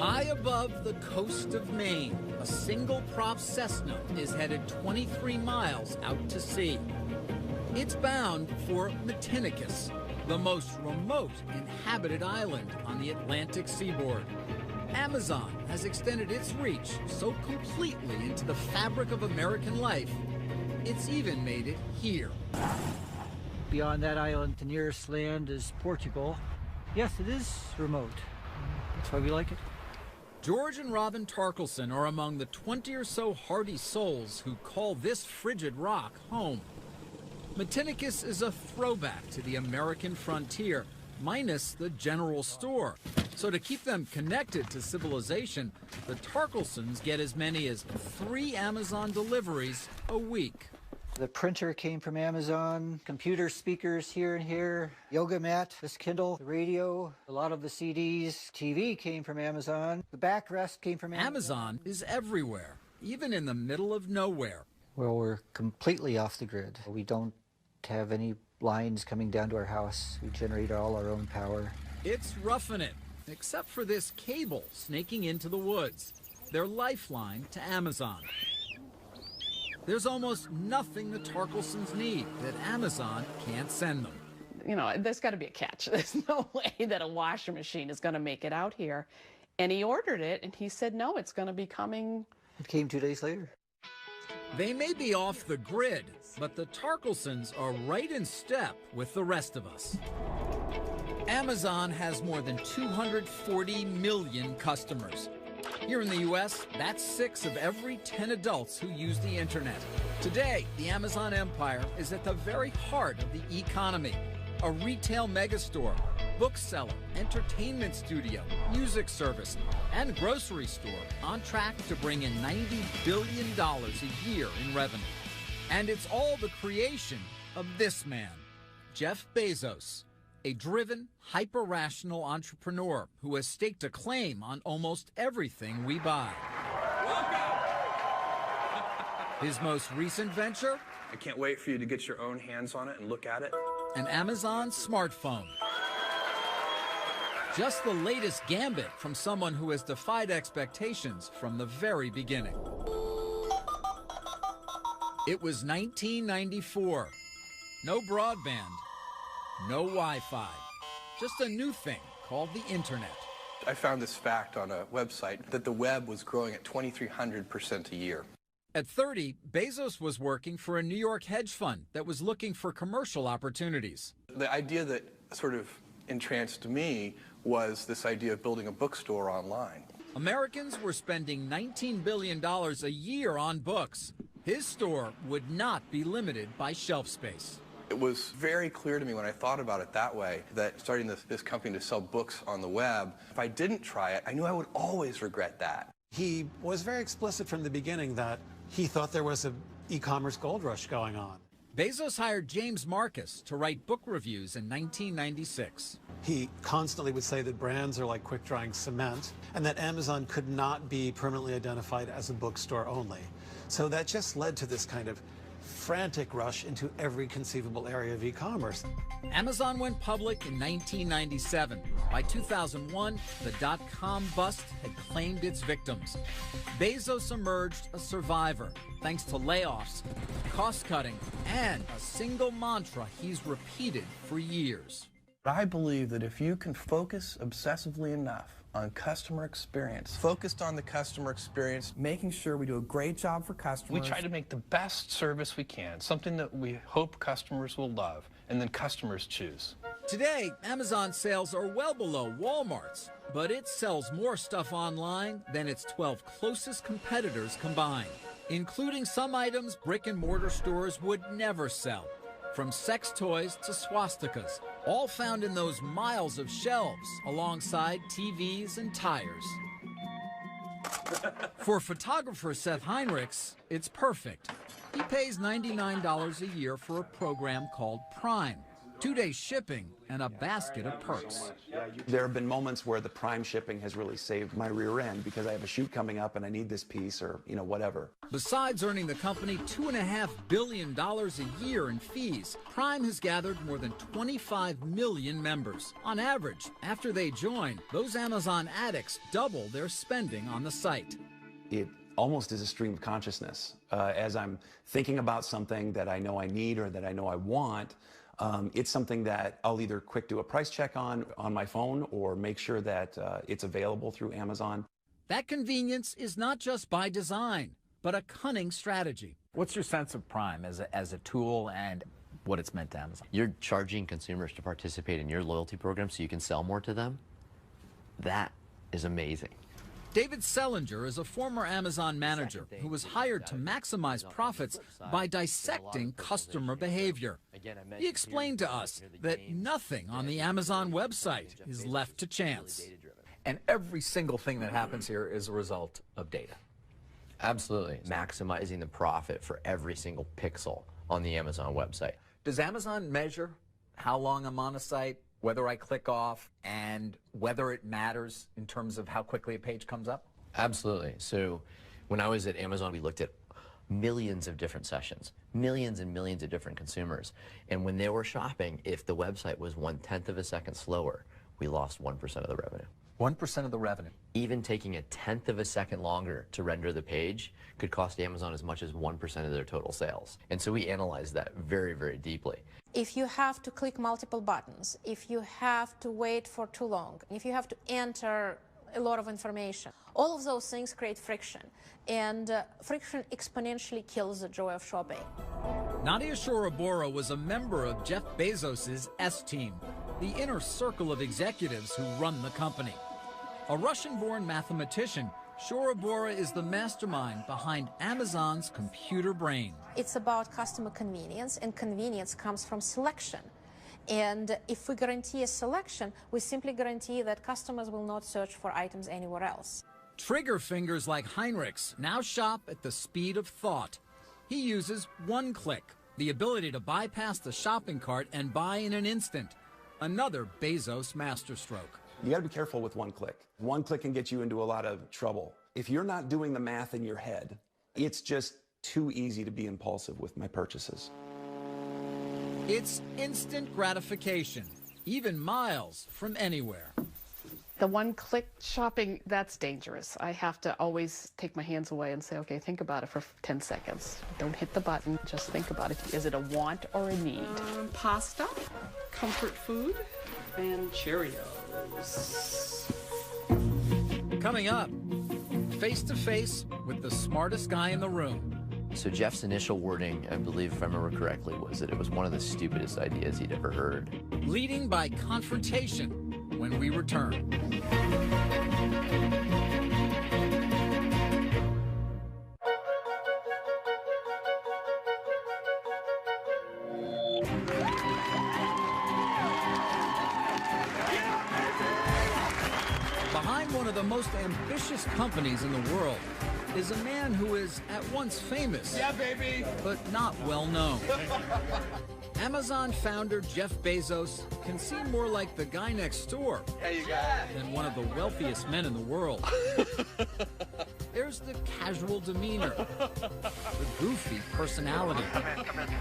High above the coast of Maine, a single-prop Cessna is headed 23 miles out to sea. It's bound for Matinicus, the most remote inhabited island on the Atlantic seaboard. Amazon has extended its reach so completely into the fabric of American life, it's even made it here. Beyond that island, the nearest land is Portugal. Yes, it is remote. That's why we like it. George and Robin Tarkelson are among the 20 or so hardy souls who call this frigid rock home. Matinicus is a throwback to the American frontier, minus the general store. So to keep them connected to civilization, the Tarkelsons get as many as 3 Amazon deliveries a week. The printer came from Amazon, computer speakers here and here, yoga mat, this Kindle, the radio, a lot of the CDs, TV came from Amazon, the backrest came from Amazon. Amazon is everywhere, even in the middle of nowhere. Well, we're completely off the grid. We don't have any lines coming down to our house. We generate all our own power. It's roughing it, except for this cable snaking into the woods, their lifeline to Amazon. There's almost nothing the Tarkelsons need that Amazon can't send them. You know, there's got to be a catch. There's no way that a washing machine is going to make it out here. And he ordered it, and he said, no, it's going to be coming. It came 2 days later. They may be off the grid, but the Tarkelsons are right in step with the rest of us. Amazon has more than 240 million customers. Here in the U.S., that's 6 of every 10 adults who use the internet. Today, the Amazon empire is at the very heart of the economy. A retail megastore, bookseller, entertainment studio, music service, and grocery store on track to bring in $90 billion a year in revenue. And it's all the creation of this man, Jeff Bezos, a driven, hyper-rational entrepreneur who has staked a claim on almost everything we buy. His most recent venture? I can't wait for you to get your own hands on it and look at it. An Amazon smartphone. Just the latest gambit from someone who has defied expectations from the very beginning. It was 1994. No broadband. No Wi-Fi, just a new thing called the internet. I found this fact on a website that the web was growing at 2,300% a year. At 30, Bezos was working for a New York hedge fund that was looking for commercial opportunities. The idea that sort of entranced me was this idea of building a bookstore online. Americans were spending $19 billion a year on books. His store would not be limited by shelf space. It was very clear to me when I thought about it that way, that starting this company to sell books on the web, if I didn't try it, I knew I would always regret that. He was very explicit from the beginning that he thought there was an e-commerce gold rush going on. Bezos hired James Marcus to write book reviews in 1996. He constantly would say that brands are like quick-drying cement and that Amazon could not be permanently identified as a bookstore only. So that just led to this kind of frantic rush into every conceivable area of e-commerce. Amazon went public in 1997. By 2001, the dot-com bust had claimed its victims. Bezos emerged a survivor thanks to layoffs, cost-cutting, and a single mantra he's repeated for years. I believe that if you can focus obsessively enough on customer experience, focused on the customer experience, making sure we do a great job for customers. We try to make the best service we can, something that we hope customers will love, and then customers choose. Today, Amazon sales are well below Walmart's, but it sells more stuff online than its 12 closest competitors combined, including some items brick-and-mortar stores would never sell. From sex toys to swastikas, all found in those miles of shelves alongside TVs and tires. For photographer Seth Heinrichs, it's perfect. He pays $99 a year for a program called Prime. 2-day shipping, and a basket of perks. There have been moments where the Prime shipping has really saved my rear end because I have a shoot coming up and I need this piece or, whatever. Besides earning the company $2.5 billion a year in fees, Prime has gathered more than 25 million members. On average, after they join, those Amazon addicts double their spending on the site. It almost is a stream of consciousness. As I'm thinking about something that I know I need or that I know I want, it's something that I'll either quick do a price check on my phone or make sure that it's available through Amazon. That convenience is not just by design, but a cunning strategy. What's your sense of Prime as a tool and what it's meant to Amazon? You're charging consumers to participate in your loyalty program so you can sell more to them? That is amazing. David Selinger is a former Amazon manager who was hired to maximize profits by dissecting customer behavior. He explained to us that nothing on the Amazon website is left to chance. And every single thing that happens here is a result of data. Absolutely. Maximizing the profit for every single pixel on the Amazon website. Does Amazon measure how long I'm on a site, whether I click off, and whether it matters in terms of how quickly a page comes up? Absolutely. So when I was at Amazon, we looked at millions of different sessions, millions and millions of different consumers. And when they were shopping, if the website was 1/10 of a second slower, we lost 1% of the revenue. 1% of the revenue. Even taking 1/10 of a second longer to render the page could cost Amazon as much as 1% of their total sales. And so we analyzed that very, very deeply. If you have to click multiple buttons, if you have to wait for too long, if you have to enter a lot of information, all of those things create friction. And friction exponentially kills the joy of shopping. Nadia Shorobora was a member of Jeff Bezos' S-Team, the inner circle of executives who run the company. A Russian-born mathematician, Shorobora is the mastermind behind Amazon's computer brain. It's about customer convenience, and convenience comes from selection. And if we guarantee a selection, we simply guarantee that customers will not search for items anywhere else. Trigger fingers like Heinrich's now shop at the speed of thought. He uses one click, the ability to bypass the shopping cart and buy in an instant. Another Bezos masterstroke. You gotta be careful with one click. One click can get you into a lot of trouble. If you're not doing the math in your head, it's just too easy to be impulsive with my purchases. It's instant gratification, even miles from anywhere. The one-click shopping, that's dangerous. I have to always take my hands away and say, okay, think about it for 10 seconds. Don't hit the button, just think about it. Is it a want or a need? Pasta, comfort food, and Cheerios. Coming up, face-to-face with the smartest guy in the room. So Jeff's initial wording, I believe if I remember correctly, was that it was one of the stupidest ideas he'd ever heard. Leading by confrontation when we return. Behind one of the most ambitious companies in the world is a man who is at once famous, Yeah, baby. but not well known. Amazon founder Jeff Bezos can seem more like the guy next door than one of the wealthiest men in the world. There's the casual demeanor, the goofy personality,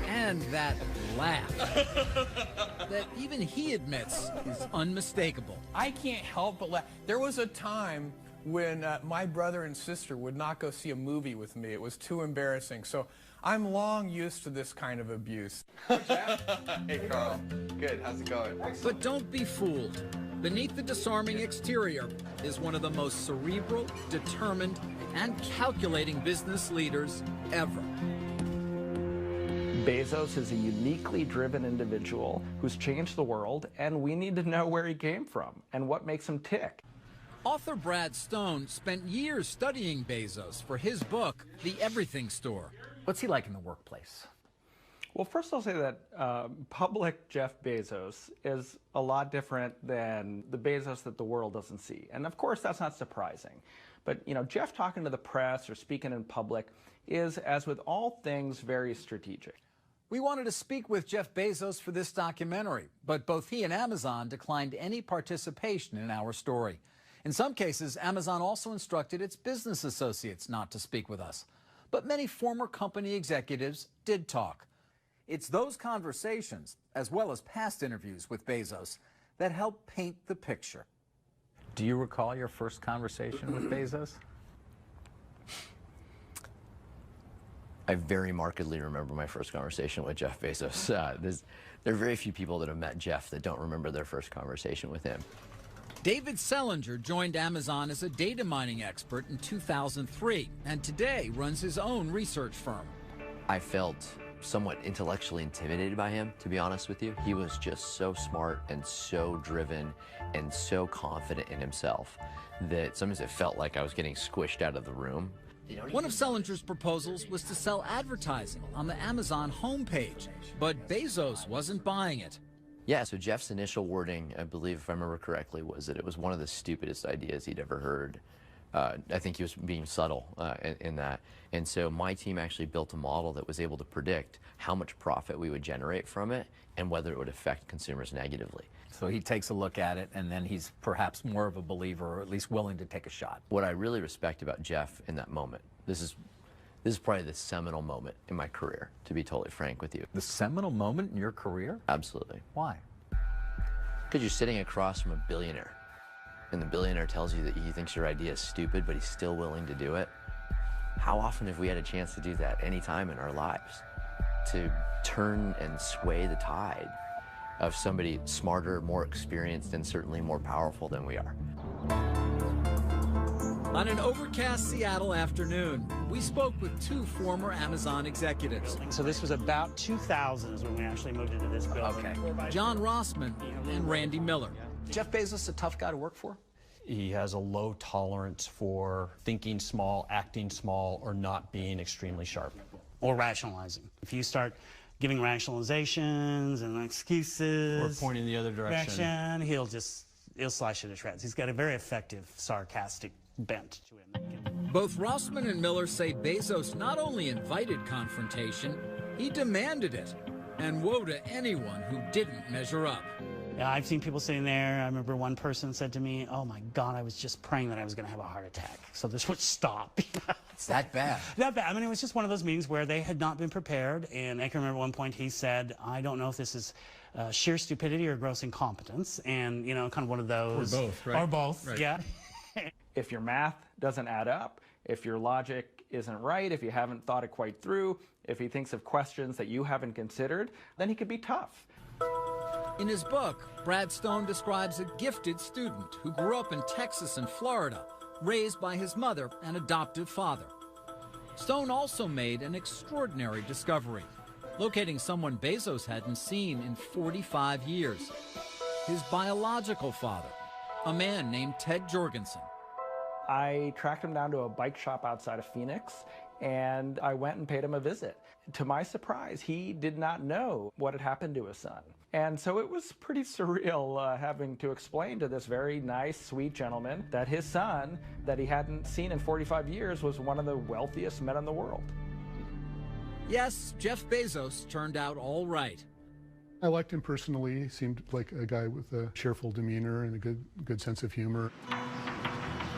and that laugh that even he admits is unmistakable. I can't help but laugh. There was a time when my brother and sister would not go see a movie with me. It was too embarrassing. So I'm long used to this kind of abuse. Hey, Carl. Good. How's it going? But don't be fooled. Beneath the disarming exterior is one of the most cerebral, determined, and calculating business leaders ever. Bezos is a uniquely driven individual who's changed the world, and we need to know where he came from and what makes him tick. Author Brad Stone spent years studying Bezos for his book, The Everything Store. What's he like in the workplace? Well, first I'll say that public Jeff Bezos is a lot different than the Bezos that the world doesn't see. And of course, that's not surprising. But, you know, Jeff talking to the press or speaking in public is, as with all things, very strategic. We wanted to speak with Jeff Bezos for this documentary, but both he and Amazon declined any participation in our story. In some cases, Amazon also instructed its business associates not to speak with us. But many former company executives did talk. It's those conversations, as well as past interviews with Bezos, that help paint the picture. Do you recall your first conversation with Bezos? I very markedly remember my first conversation with Jeff Bezos. There are very few people that have met Jeff that don't remember their first conversation with him. David Selinger joined Amazon as a data mining expert in 2003 and today runs his own research firm. I felt somewhat intellectually intimidated by him, to be honest with you. He was just so smart and so driven and so confident in himself that sometimes it felt like I was getting squished out of the room. One of Selinger's proposals was to sell advertising on the Amazon homepage, but Bezos wasn't buying it. Yeah, so Jeff's initial wording, I believe, if I remember correctly, was that it was one of the stupidest ideas he'd ever heard. I think he was being subtle in that. And so my team actually built a model that was able to predict how much profit we would generate from it and whether it would affect consumers negatively. So he takes a look at it, and then he's perhaps more of a believer, or at least willing to take a shot. What I really respect about Jeff in that moment, this is probably the seminal moment in my career, to be totally frank with you. The seminal moment in your career? Absolutely. Why? Because you're sitting across from a billionaire, and the billionaire tells you that he thinks your idea is stupid, but he's still willing to do it. How often have we had a chance to do that any time in our lives? To turn and sway the tide of somebody smarter, more experienced, and certainly more powerful than we are. On an overcast Seattle afternoon, we spoke with two former Amazon executives. So this was about 2000 is when we actually moved into this building. Okay. John Rossman and Randy Miller. Jeff Bezos a tough guy to work for? He has a low tolerance for thinking small, acting small, or not being extremely sharp. Or rationalizing. If you start giving rationalizations and excuses, or pointing the other direction, he'll slice you to shreds. He's got a very effective, sarcastic bent to him. Both Rossman and Miller say Bezos not only invited confrontation, he demanded it. And woe to anyone who didn't measure up. Yeah, I've seen people sitting there. I remember one person said to me, "Oh my God, I was just praying that I was going to have a heart attack, so this would stop." It's that bad. That bad. I mean, it was just one of those meetings where they had not been prepared. And I can remember at one point he said, "I don't know if this is sheer stupidity or gross incompetence," and you know, kind of one of those. Or both, right? Or both, right. Yeah. If your math doesn't add up, if your logic isn't right, if you haven't thought it quite through, if he thinks of questions that you haven't considered, then he could be tough. In his book, Brad Stone describes a gifted student who grew up in Texas and Florida, raised by his mother and adoptive father. Stone also made an extraordinary discovery, locating someone Bezos hadn't seen in 45 years. His biological father, a man named Ted Jorgensen. I tracked him down to a bike shop outside of Phoenix, and I went and paid him a visit. To my surprise, he did not know what had happened to his son. And so it was pretty surreal having to explain to this very nice, sweet gentleman that his son, that he hadn't seen in 45 years, was one of the wealthiest men in the world. Yes, Jeff Bezos turned out all right. I liked him personally. He seemed like a guy with a cheerful demeanor and a good sense of humor.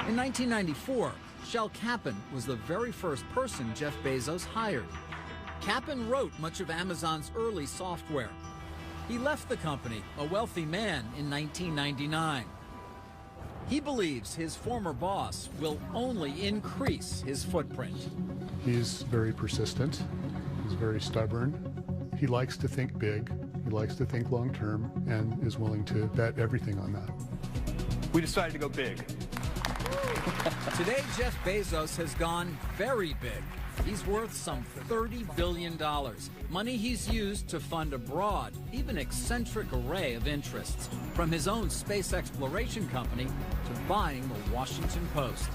In 1994, Shel Kappan was the very first person Jeff Bezos hired. Kappan wrote much of Amazon's early software. He left the company, a wealthy man, in 1999. He believes his former boss will only increase his footprint. He's very persistent. He's very stubborn. He likes to think big. He likes to think long term and is willing to bet everything on that. We decided to go big. Today, Jeff Bezos has gone very big. He's worth some $30 billion, money he's used to fund a broad, even eccentric array of interests, from his own space exploration company to buying the Washington Post.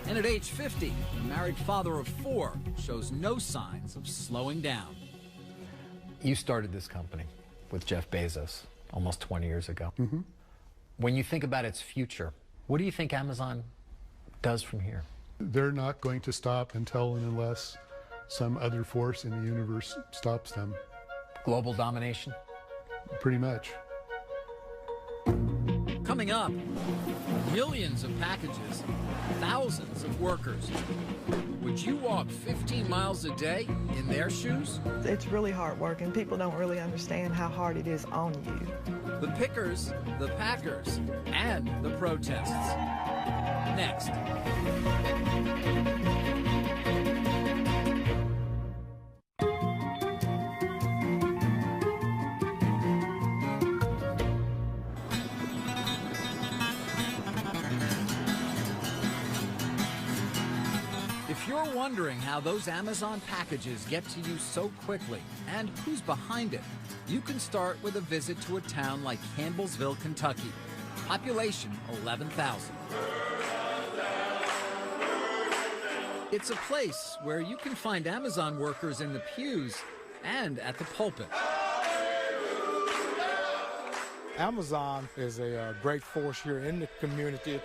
And at age 50, the married father of 4 shows no signs of slowing down. You started this company with Jeff Bezos almost 20 years ago. Mm-hmm. When you think about its future, what do you think Amazon does from here? They're not going to stop until and unless some other force in the universe stops them. Global domination? Pretty much. Coming up, millions of packages, thousands of workers. Would you walk 15 miles a day in their shoes? It's really hard work, and people don't really understand how hard it is on you. The pickers, the packers, and the protests. Next. If you're wondering how those Amazon packages get to you so quickly and who's behind it, you can start with a visit to a town like Campbellsville, Kentucky. Population 11,000. It's a place where you can find Amazon workers in the pews and at the pulpit. Amazon is a great force here in the community.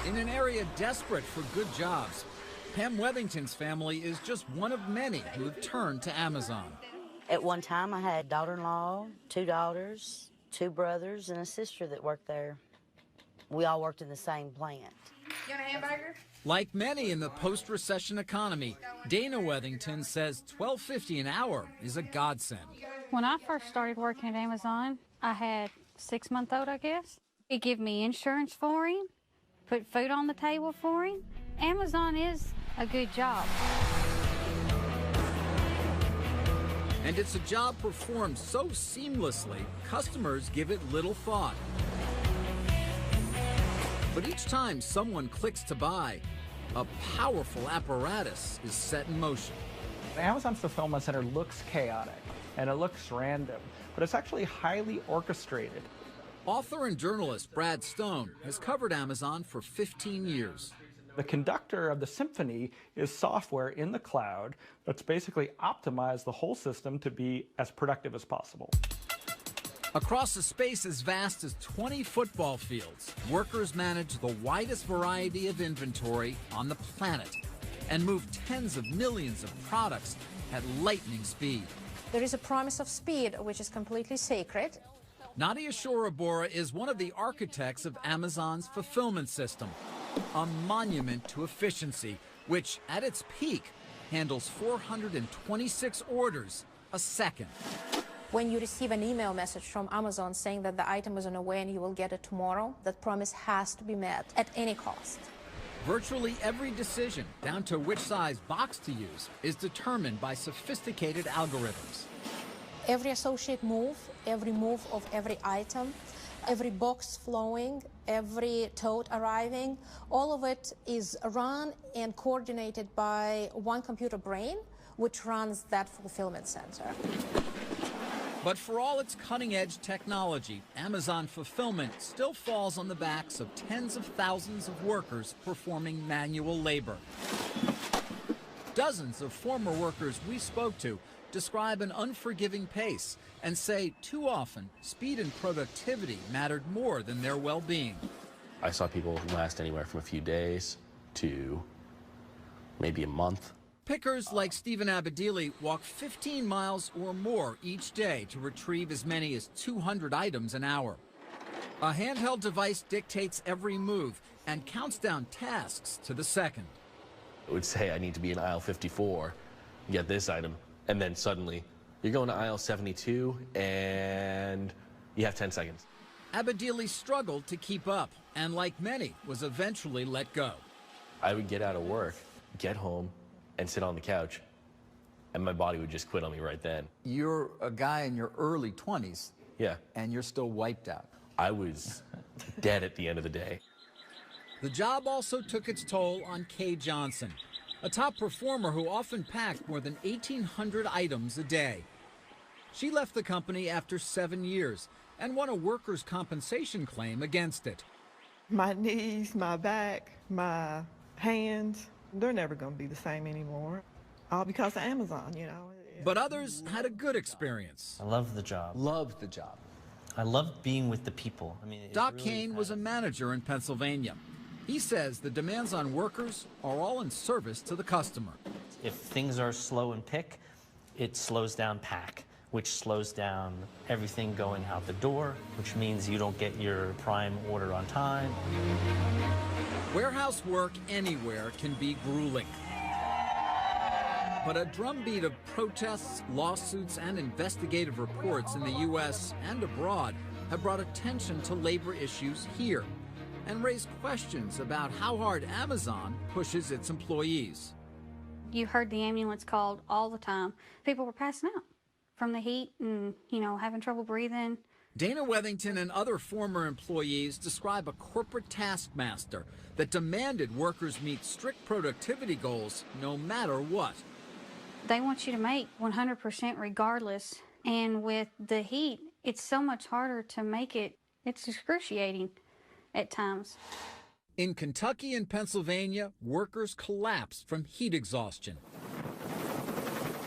In an area desperate for good jobs, Pam Wethington's family is just one of many who have turned to Amazon. At one time, I had a daughter-in-law, 2 daughters, 2 brothers, and a sister that worked there. We all worked in the same plant. You want a hamburger? Like many in the post-recession economy, Dana Wethington says $12.50 an hour is a godsend. When I first started working at Amazon, I had a 6-month-old, I guess. It gave me insurance for him, put food on the table for him. Amazon is a good job. And it's a job performed so seamlessly, customers give it little thought. But each time someone clicks to buy, a powerful apparatus is set in motion. Amazon's fulfillment center looks chaotic and it looks random, but it's actually highly orchestrated. Author and journalist Brad Stone has covered Amazon for 15 years. The conductor of the symphony is software in the cloud that's basically optimized the whole system to be as productive as possible. Across a space as vast as 20 football fields, workers manage the widest variety of inventory on the planet and move tens of millions of products at lightning speed. There is a promise of speed, which is completely sacred. Nadia Shorabora is one of the architects of Amazon's fulfillment system, a monument to efficiency, which at its peak handles 426 orders a second. When you receive an email message from Amazon saying that the item is on the way and you will get it tomorrow, that promise has to be met at any cost. Virtually every decision, down to which size box to use, is determined by sophisticated algorithms. Every associate move, every move of every item, every box flowing, every tote arriving, all of it is run and coordinated by one computer brain, which runs that fulfillment center. But for all its cutting-edge technology, Amazon fulfillment still falls on the backs of tens of thousands of workers performing manual labor. Dozens of former workers we spoke to describe an unforgiving pace and say too often speed and productivity mattered more than their well-being. I saw people last anywhere from a few days to maybe a month. Pickers like Stephen Abedili walk 15 miles or more each day to retrieve as many as 200 items an hour. A handheld device dictates every move and counts down tasks to the second. It would say I need to be in aisle 54, get this item, and then suddenly you're going to aisle 72 and you have 10 seconds. Abedili struggled to keep up and, like many, was eventually let go. I would get out of work, get home, and sit on the couch, and my body would just quit on me right then. You're a guy in your early 20s. Yeah. And you're still wiped out. I was dead at the end of the day. The job also took its toll on Kay Johnson, a top performer who often packed more than 1,800 items a day. She left the company after 7 years and won a workers' compensation claim against it. My knees, my back, my hands, they're never going to be the same anymore. All because of Amazon, you know. But others had a good experience. I love the job. Loved the job. I loved being with the people. Doc Kane was a manager in Pennsylvania. He says the demands on workers are all in service to the customer. If things are slow in pick, it slows down pack, which slows down everything going out the door, which means you don't get your prime order on time. Warehouse work anywhere can be grueling. But a drumbeat of protests, lawsuits, and investigative reports in the U.S. and abroad have brought attention to labor issues here and raised questions about how hard Amazon pushes its employees. You heard the ambulance called all the time. People were passing out from the heat and, having trouble breathing. Dana Wethington and other former employees describe a corporate taskmaster that demanded workers meet strict productivity goals no matter what. They want you to make 100% regardless. And with the heat, it's so much harder to make it. It's excruciating at times. In Kentucky and Pennsylvania, workers collapsed from heat exhaustion.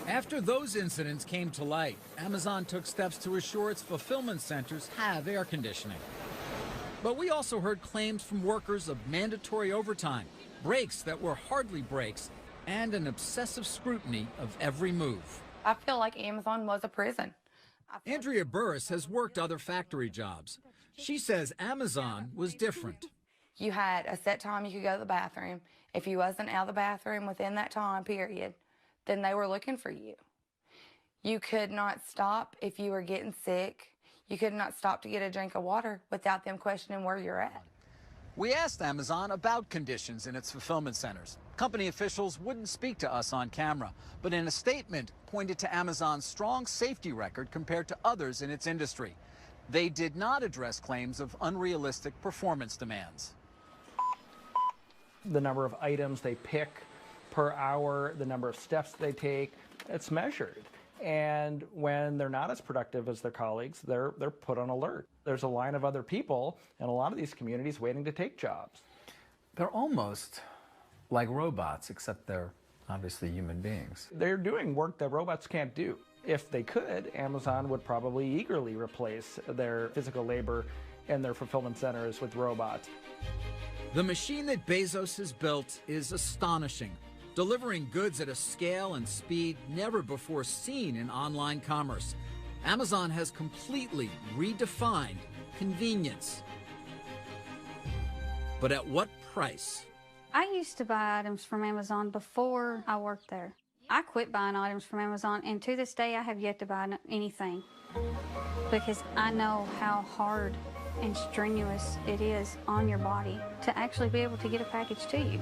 After those incidents came to light, Amazon took steps to assure its fulfillment centers have air conditioning. But we also heard claims from workers of mandatory overtime, breaks that were hardly breaks, and an obsessive scrutiny of every move. I feel like Amazon was a prison. Andrea Burris has worked other factory jobs. She says Amazon was different. You had a set time you could go to the bathroom. If you wasn't out of the bathroom within that time period, then they were looking for you. You could not stop if you were getting sick. You could not stop to get a drink of water without them questioning where you're at. We asked Amazon about conditions in its fulfillment centers. Company officials wouldn't speak to us on camera, but in a statement pointed to Amazon's strong safety record compared to others in its industry. They did not address claims of unrealistic performance demands. The number of items they pick per hour, the number of steps they take, it's measured. And when they're not as productive as their colleagues, they're put on alert. There's a line of other people in a lot of these communities waiting to take jobs. They're almost like robots, except they're obviously human beings. They're doing work that robots can't do. If they could, Amazon would probably eagerly replace their physical labor in their fulfillment centers with robots. The machine that Bezos has built is astonishing, delivering goods at a scale and speed never before seen in online commerce. Amazon has completely redefined convenience. But at what price? I used to buy items from Amazon before I worked there. I quit buying items from Amazon, and to this day I have yet to buy anything because I know how hard and strenuous it is on your body to actually be able to get a package to you.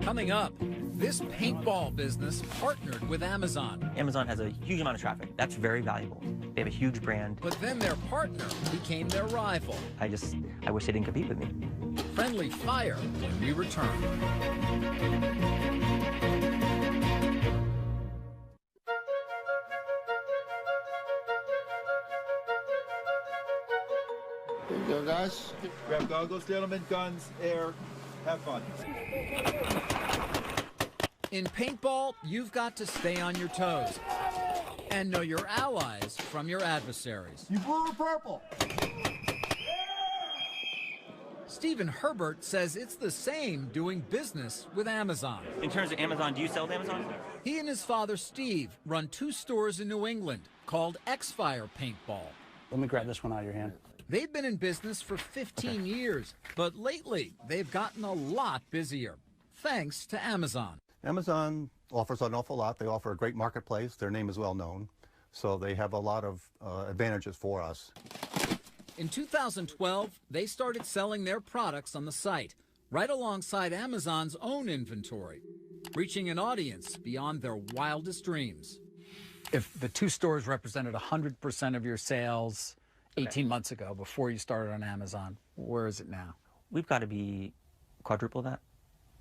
Coming up, this paintball business partnered with Amazon. Amazon has a huge amount of traffic. That's very valuable. They have a huge brand. But then their partner became their rival. I wish they didn't compete with me. Friendly fire when we return. There you go, guys. Grab goggles, gentlemen, guns, air. Have fun. In paintball, you've got to stay on your toes and know your allies from your adversaries. You blue or purple? Stephen Herbert says it's the same doing business with Amazon. In terms of Amazon, do you sell to Amazon? He and his father, Steve, run 2 stores in New England called X-Fire Paintball. Let me grab this one out of your hand. They've been in business for 15 years, but lately they've gotten a lot busier, thanks to Amazon. Amazon offers an awful lot. They offer a great marketplace. Their name is well known, so they have a lot of advantages for us. In 2012, they started selling their products on the site, right alongside Amazon's own inventory, reaching an audience beyond their wildest dreams. If the 2 stores represented 100% of your sales 18 months ago, before you started on Amazon, where is it now? We've got to be quadruple that.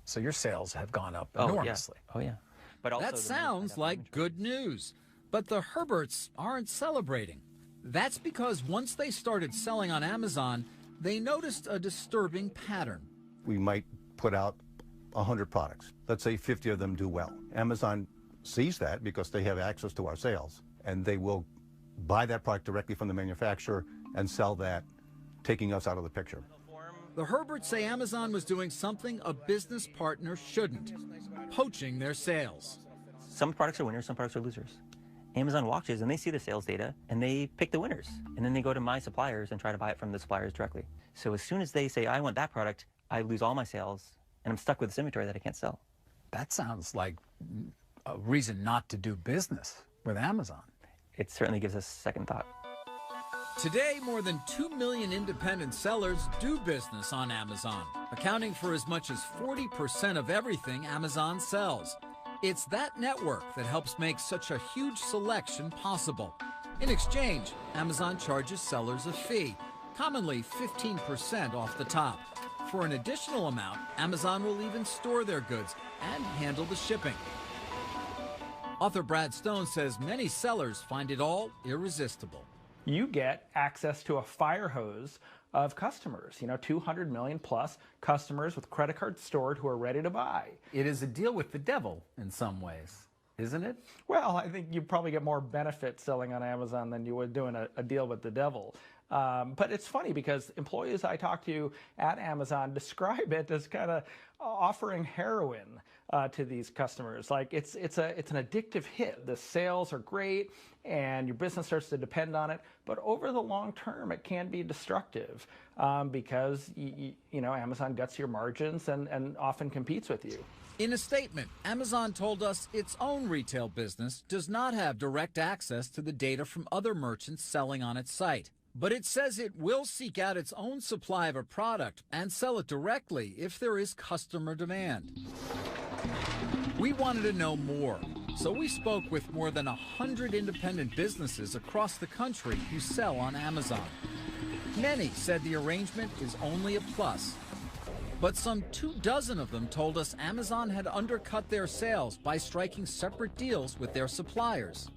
So your sales have gone up enormously. Oh, yeah. But also that sounds like good news, but the Herberts aren't celebrating. That's because once they started selling on Amazon, they noticed a disturbing pattern. We might put out 100 products. Let's say 50 of them do well. Amazon sees that because they have access to our sales, and they will buy that product directly from the manufacturer and sell that, taking us out of the picture. The Herberts say Amazon was doing something a business partner shouldn't, poaching their sales. Some products are winners, some products are losers. Amazon watches and they see the sales data and they pick the winners. And then they go to my suppliers and try to buy it from the suppliers directly. So as soon as they say, I want that product, I lose all my sales and I'm stuck with this inventory that I can't sell. That sounds like a reason not to do business with Amazon. It certainly gives us second thought. Today, more than 2 million independent sellers do business on Amazon, accounting for as much as 40% of everything Amazon sells. It's that network that helps make such a huge selection possible. In exchange, Amazon charges sellers a fee, commonly 15% off the top. For an additional amount, Amazon will even store their goods and handle the shipping. Author Brad Stone says many sellers find it all irresistible. You get access to a fire hose of customers, 200 million plus customers with credit cards stored who are ready to buy. It is a deal with the devil in some ways, isn't it? Well, I think you probably get more benefit selling on Amazon than you would doing a deal with the devil. But it's funny because employees I talk to at Amazon describe it as kind of offering heroin to these customers. Like it's an addictive hit. The sales are great and your business starts to depend on it. But over the long term, it can be destructive because Amazon guts your margins and often competes with you. In a statement, Amazon told us its own retail business does not have direct access to the data from other merchants selling on its site. But it says it will seek out its own supply of a product and sell it directly if there is customer demand. We wanted to know more, so we spoke with more than 100 independent businesses across the country who sell on Amazon. Many said the arrangement is only a plus. But some 24 of them told us Amazon had undercut their sales by striking separate deals with their suppliers.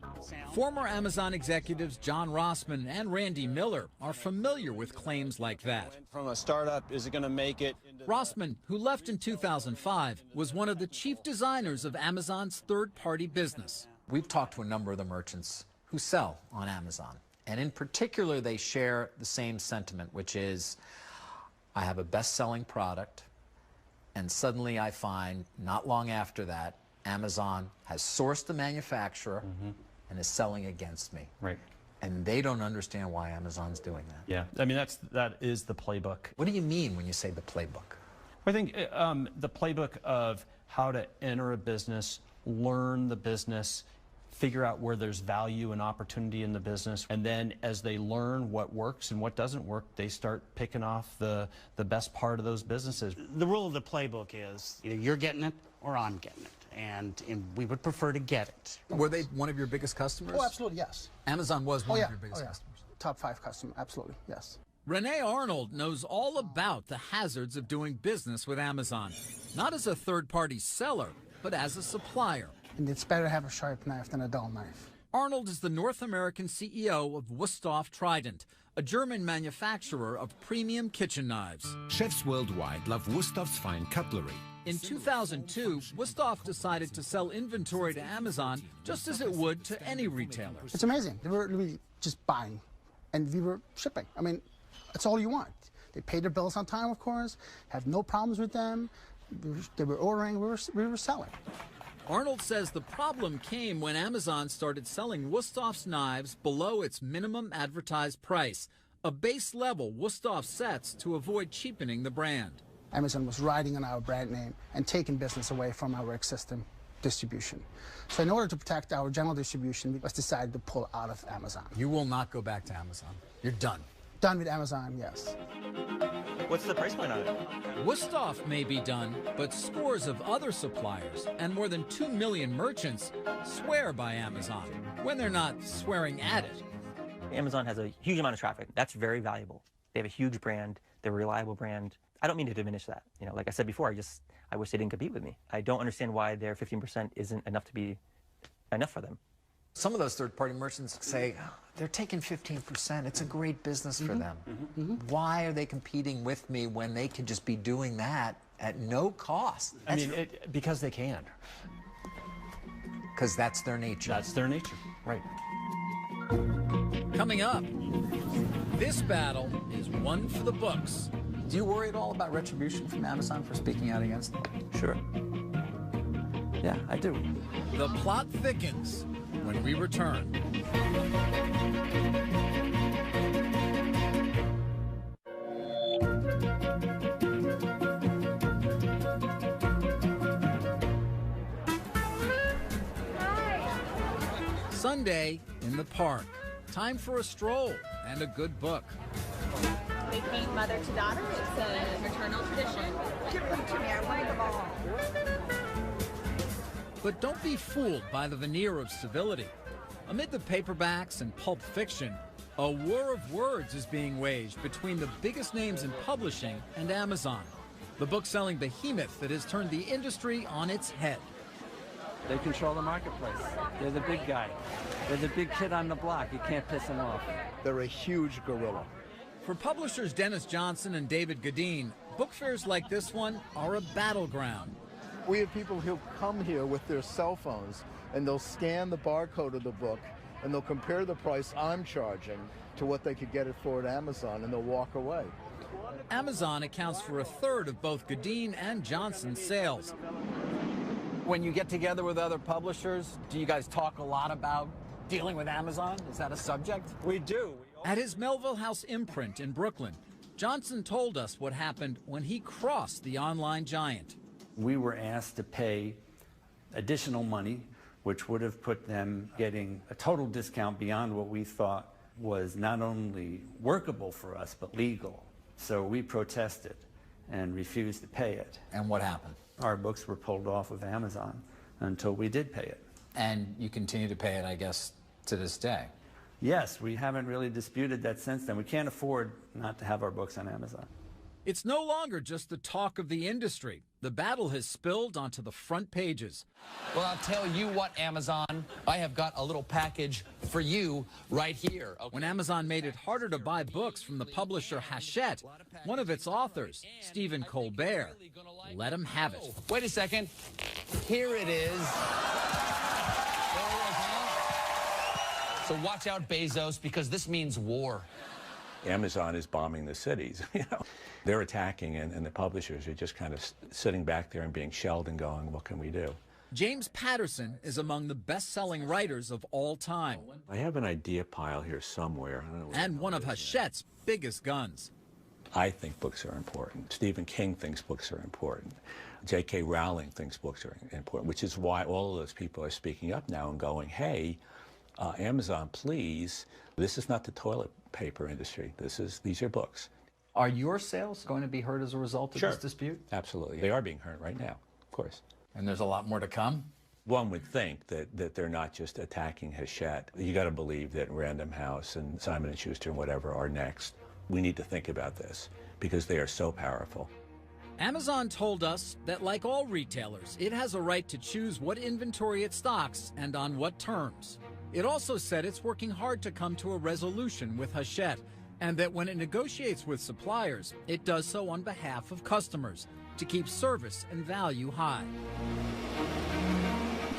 Former Amazon executives John Rossman and Randy Miller are familiar with claims like that. From a startup, is it going to make it? Rossman, who left in 2005, was one of the chief designers of Amazon's third-party business. We've talked to a number of the merchants who sell on Amazon, and in particular, they share the same sentiment, which is, I have a best-selling product, and suddenly I find, not long after that, Amazon has sourced the manufacturer and is selling against me. Right. And they don't understand why Amazon's doing that. Yeah, I mean, that is the playbook. What do you mean when you say the playbook? I think the playbook of how to enter a business, learn the business, figure out where there's value and opportunity in the business, and then as they learn what works and what doesn't work, they start picking off the best part of those businesses. The rule of the playbook is either you're getting it or I'm getting it, and we would prefer to get it. Were they one of your biggest customers? Oh, absolutely, yes. Amazon was one of your biggest customers. Top 5 customer, absolutely, yes. Renee Arnold knows all about the hazards of doing business with Amazon, not as a third-party seller, but as a supplier. And it's better to have a sharp knife than a dull knife. Arnold is the North American CEO of Wusthof Trident, a German manufacturer of premium kitchen knives. Chefs worldwide love Wustof's fine cutlery. In 2002, Wusthof decided to sell inventory to Amazon just as it would to any retailer. It's amazing. They were really just buying, and we were shipping. I mean, that's all you want. They pay their bills on time, of course, have no problems with them. They were ordering, we were selling. Arnold says the problem came when Amazon started selling Wustof's knives below its minimum advertised price, a base level Wusthof sets to avoid cheapening the brand. Amazon was riding on our brand name and taking business away from our existing distribution. So in order to protect our general distribution, we decided to pull out of Amazon. You will not go back to Amazon. You're done. Done with Amazon, yes. What's the price point on it? Wusthof may be done, but scores of other suppliers and more than 2 million merchants swear by Amazon when they're not swearing at it. Amazon has a huge amount of traffic. That's very valuable. They have a huge brand. They're a reliable brand. I don't mean to diminish that. Like I said before, I wish they didn't compete with me. I don't understand why their 15% isn't enough to be enough for them. Some of those third-party merchants say, oh, they're taking 15%. It's a great business for them. Why are they competing with me when they could just be doing that at no cost? I mean, because they can. Because that's their nature. That's their nature, right. Coming up, this battle is one for the books. Do you worry at all about retribution from Amazon for speaking out against them? Sure. Yeah, I do. The plot thickens when we return. Sunday in the park. Time for a stroll and a good book. We paint mother to daughter. It's a maternal tradition. Give them to me. I want them all. But don't be fooled by the veneer of civility. Amid the paperbacks and pulp fiction, a war of words is being waged between the biggest names in publishing and Amazon, the book-selling behemoth that has turned the industry on its head. They control the marketplace. They're the big guy. They're the big kid on the block. You can't piss them off. They're a huge gorilla. For publishers Dennis Johnson and David Gadeen, book fairs like this one are a battleground. We have people who come here with their cell phones and they'll scan the barcode of the book and they'll compare the price I'm charging to what they could get it for at Amazon, and they'll walk away. Amazon accounts for a third of both Gadeen and Johnson's sales. When you get together with other publishers, do you guys talk a lot about dealing with Amazon? Is that a subject? We do. At his Melville House imprint in Brooklyn, Johnson told us what happened when he crossed the online giant. We were asked to pay additional money, which would have put them getting a total discount beyond what we thought was not only workable for us, but legal. So we protested and refused to pay it. And what happened? Our books were pulled off of Amazon until we did pay it. And you continue to pay it, I guess, to this day? Yes, we haven't really disputed that since then. We can't afford not to have our books on Amazon. It's no longer just the talk of the industry. The battle has spilled onto the front pages. Well, I'll tell you what, Amazon, I have got a little package for you right here. Okay. When Amazon made it harder to buy books from the publisher Hachette, one of its authors, Stephen Colbert, let him have it. Wait a second. Here it is. So watch out, Bezos, because this means war. Amazon is bombing the cities. They're attacking, and the publishers are just kind of sitting back there and being shelled and going, what can we do? James Patterson is among the best-selling writers of all time. I have an idea pile here somewhere. I don't know and one of Hachette's biggest guns. I think books are important. Stephen King thinks books are important. J.K. Rowling thinks books are important, which is why all of those people are speaking up now and going, hey, Amazon, please, this is not the toilet paper industry. These are books. Are your sales going to be hurt as a result of this dispute? Absolutely. They are being hurt right now, of course. And there's a lot more to come? One would think that they're not just attacking Hachette. You got to believe that Random House and Simon & Schuster and whatever are next. We need to think about this because they are so powerful. Amazon told us that, like all retailers, it has a right to choose what inventory it stocks and on what terms. It also said it's working hard to come to a resolution with Hachette, and that when it negotiates with suppliers, it does so on behalf of customers to keep service and value high.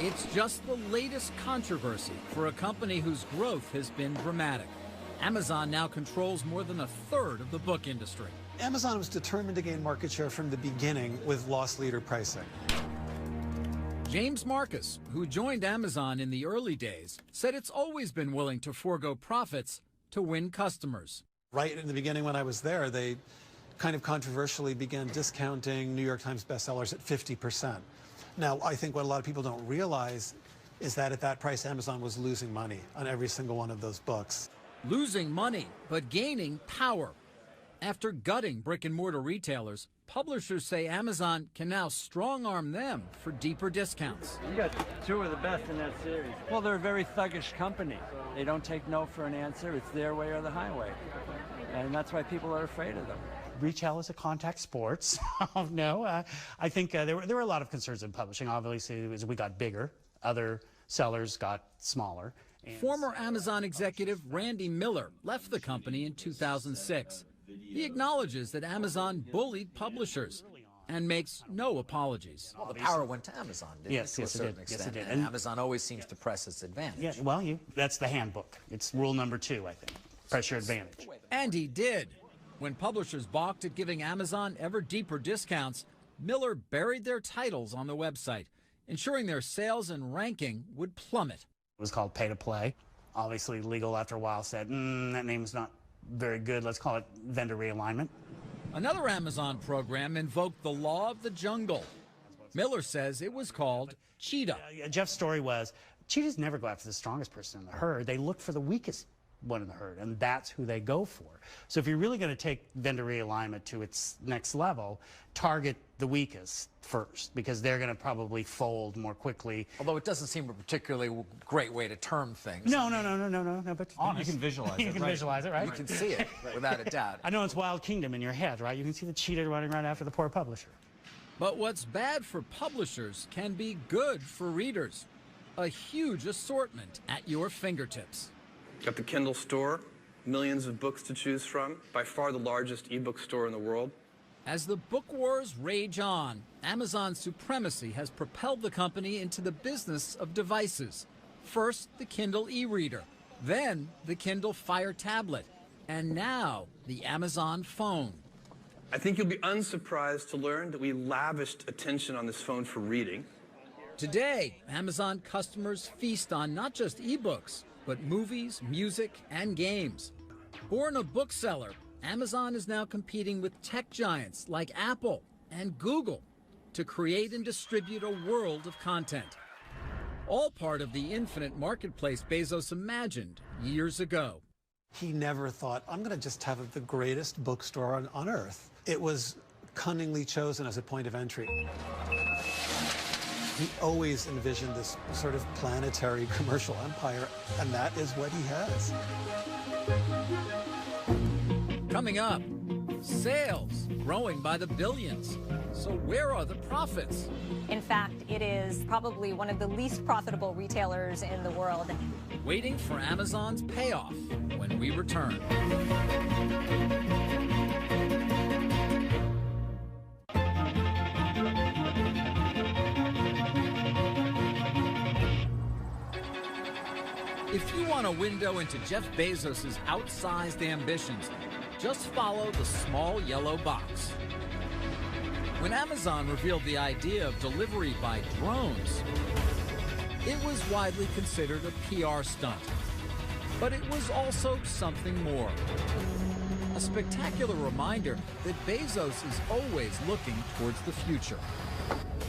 It's just the latest controversy for a company whose growth has been dramatic. Amazon now controls more than a third of the book industry. Amazon was determined to gain market share from the beginning with loss leader pricing. James Marcus, who joined Amazon in the early days, said it's always been willing to forego profits to win customers. Right in the beginning when I was there, they kind of controversially began discounting New York Times bestsellers at 50%. Now, I think what a lot of people don't realize is that at that price, Amazon was losing money on every single one of those books. Losing money, but gaining power. After gutting brick-and-mortar retailers, publishers say Amazon can now strong-arm them for deeper discounts. You got two of the best in that series. Well, they're a very thuggish company. They don't take no for an answer. It's their way or the highway. And that's why people are afraid of them. Retail is a contact sport. So no, I think there were a lot of concerns in publishing. Obviously, as we got bigger, other sellers got smaller. Former Amazon executive Randy Miller left the company in 2006. He acknowledges that Amazon bullied publishers and makes no apologies. Well, the power went to Amazon, didn't it? Yes, yes, it did. Yes, it did. And Amazon always seems to press its advantage. Yeah, well, that's the handbook. It's rule number 2, I think. Press your advantage. And he did. When publishers balked at giving Amazon ever deeper discounts, Miller buried their titles on the website, ensuring their sales and ranking would plummet. It was called pay to play. Obviously, legal after a while said, that name's not very good. Let's call it vendor realignment. Another Amazon program invoked the law of the jungle. Miller says it was called Cheetah. Jeff's story was, cheetahs never go after the strongest person in the herd. They look for the weakest one in the herd, and that's who they go for. So if you're really going to take vendor realignment to its next level, target the weakest first, because they're going to probably fold more quickly. Although it doesn't seem a particularly great way to term things. No, but honest. You can visualize it. You can visualize it, right? You can see it, without a doubt. I know it's Wild Kingdom in your head, right? You can see the cheetah running right after the poor publisher. But what's bad for publishers can be good for readers. A huge assortment at your fingertips. Got the Kindle store, millions of books to choose from, by far the largest ebook store in the world. As the book wars rage on, Amazon's supremacy has propelled the company into the business of devices. First, the Kindle e-reader, then the Kindle Fire tablet, and now the Amazon phone. I think you'll be unsurprised to learn that we lavished attention on this phone for reading. Today, Amazon customers feast on not just ebooks, but movies, music, and games. Born a bookseller, Amazon is now competing with tech giants like Apple and Google to create and distribute a world of content. All part of the infinite marketplace Bezos imagined years ago. He never thought, I'm going to just have the greatest bookstore on earth. It was cunningly chosen as a point of entry. He always envisioned this sort of planetary commercial empire, and that is what he has. Coming up, sales growing by the billions. So where are the profits? In fact, it is probably one of the least profitable retailers in the world. Waiting for Amazon's payoff when we return. If you want a window into Jeff Bezos' outsized ambitions, just follow the small yellow box. When Amazon revealed the idea of delivery by drones, it was widely considered a PR stunt. But it was also something more. A spectacular reminder that Bezos is always looking towards the future.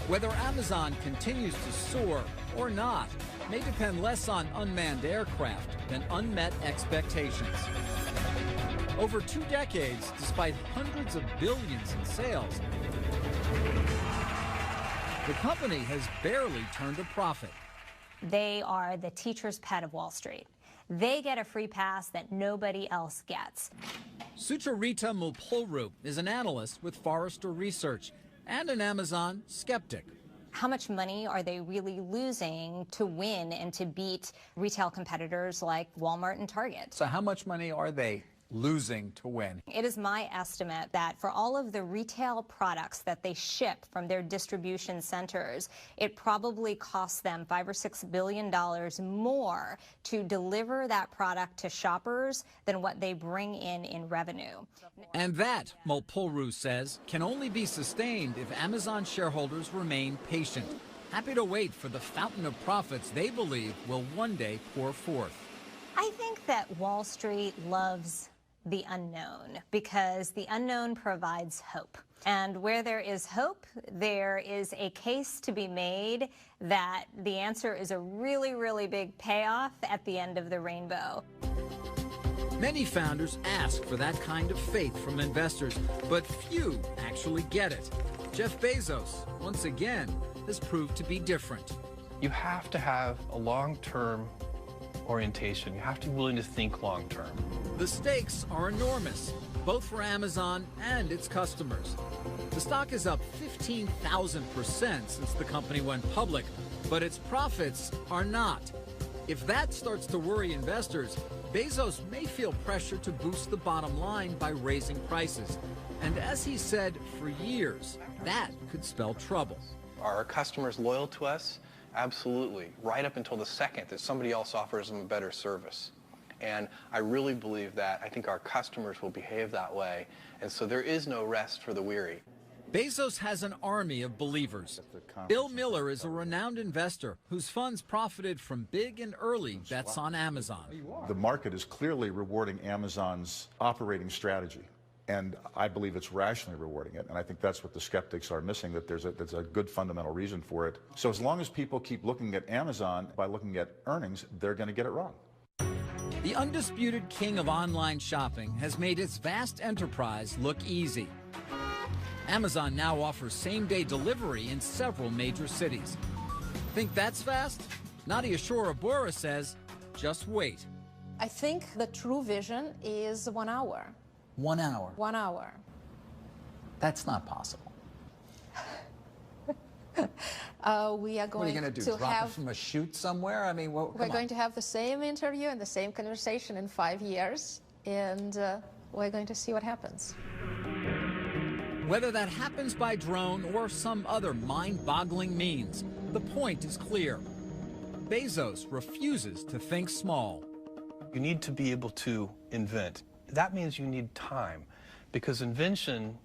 Whether Amazon continues to soar or not may depend less on unmanned aircraft than unmet expectations. Over 2 decades, despite hundreds of billions in sales, the company has barely turned a profit. They are the teacher's pet of Wall Street. They get a free pass that nobody else gets. Sucharita Mulpolru is an analyst with Forrester Research and an Amazon skeptic. How much money are they really losing to win and to beat retail competitors like Walmart and Target? So how much money are they losing to win? It is my estimate that for all of the retail products that they ship from their distribution centers, it probably costs them $5 or $6 billion more to deliver that product to shoppers than what they bring in revenue. And that, Mulpolru says, can only be sustained if Amazon shareholders remain patient, happy to wait for the fountain of profits they believe will one day pour forth. I think that Wall Street loves the unknown because the unknown provides hope. And where there is hope, there is a case to be made that the answer is a really, really big payoff at the end of the rainbow. Many founders ask for that kind of faith from investors, but few actually get it. Jeff Bezos, once again, has proved to be different. You have to have a long-term orientation. You have to be willing to think long-term. The stakes are enormous, both for Amazon and its customers. The stock is up 15,000% since the company went public, but its profits are not. If that starts to worry investors, Bezos may feel pressure to boost the bottom line by raising prices. And as he said for years, that could spell trouble. Are our customers loyal to us? Absolutely, right up until the second that somebody else offers them a better service. And I really believe that. I think our customers will behave that way. And so there is no rest for the weary. Bezos has an army of believers. Bill Miller is a renowned investor whose funds profited from big and early bets on Amazon. The market is clearly rewarding Amazon's operating strategy, and I believe it's rationally rewarding it, and I think that's what the skeptics are missing, that there's a good fundamental reason for it. So as long as people keep looking at Amazon by looking at earnings, they're going to get it wrong. The undisputed king of online shopping has made its vast enterprise look easy. Amazon now offers same-day delivery in several major cities. Think that's fast? Nadia Shorabura says, just wait. I think the true vision is 1 hour. 1 hour? 1 hour. That's not possible. We are going what are you going to do? Drop it from a chute somewhere? I mean, we're going to have the same interview and the same conversation in 5 years, and we're going to see what happens. Whether that happens by drone or some other mind-boggling means, the point is clear. Bezos refuses to think small. You need to be able to invent. That means you need time, because invention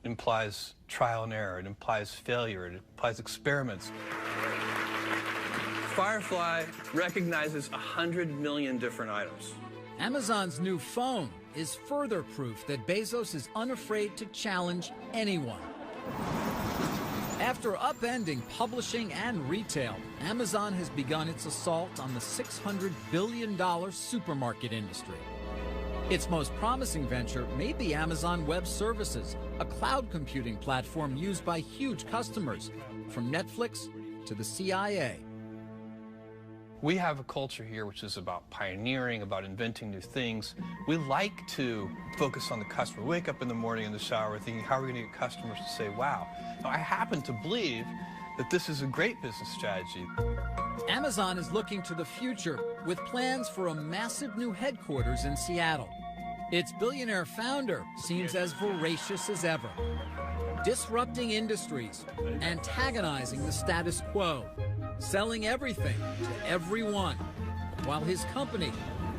implies trial and error, it implies failure, it implies experiments. Firefly recognizes 100 million different items. Amazon's new phone is further proof that Bezos is unafraid to challenge anyone. After upending publishing and retail, Amazon has begun its assault on the $600 billion supermarket industry. Its most promising venture may be Amazon Web Services, a cloud computing platform used by huge customers, from Netflix to the CIA. We have a culture here which is about pioneering, about inventing new things. We like to focus on the customer. We wake up in the morning in the shower thinking, how are we going to get customers to say, wow? Now, I happen to believe that this is a great business strategy. Amazon is looking to the future with plans for a massive new headquarters in Seattle. Its billionaire founder seems as voracious as ever, disrupting industries, antagonizing the status quo, selling everything to everyone, while his company,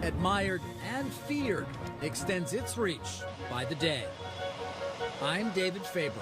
admired and feared, extends its reach by the day. I'm David Faber.